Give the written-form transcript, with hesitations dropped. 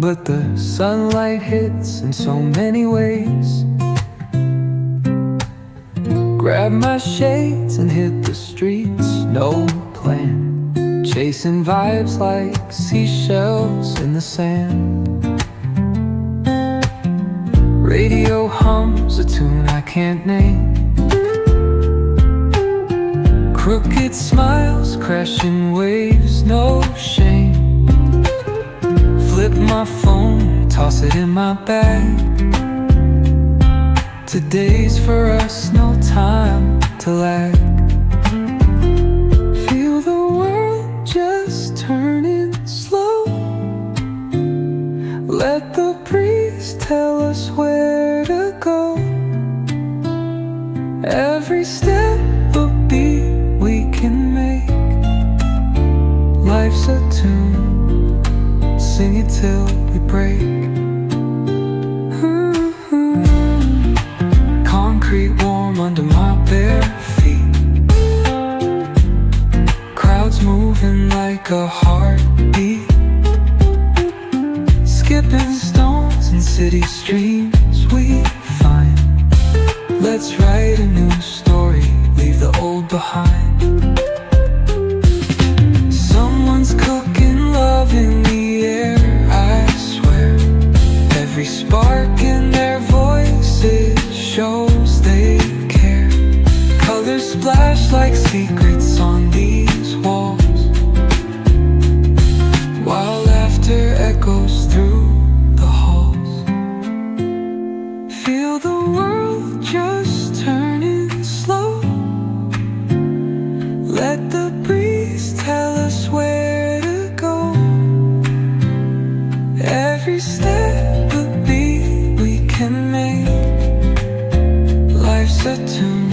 but the sunlight hits in so many ways. Grab my shades and hit the streets, no plan, chasing vibes like seashells in the sand. Radio hums a tune I can't name. Crooked smiles, crashing waves, no shame. Flip my phone, toss it in my bag. Today's for us, no time to lag. Feel the world just turning slow. Let the breeze tell us where to go. Every step a beat we can make. Life's a tune, sing it till we break. Concrete warm under my bare feet. Crowds moving like a heartbeat. Skipping stones in city streams we find. Let's write a new story, leave the old behind. Someone's cooking love in the air, I swear. Every spark in their voices shows they care. Colors splash like secrets on these walls, while laughter echoes through the halls. Feel the world just turning slow. Let the breeze tell us where to go. Every step a beat we can make. Life's a tune,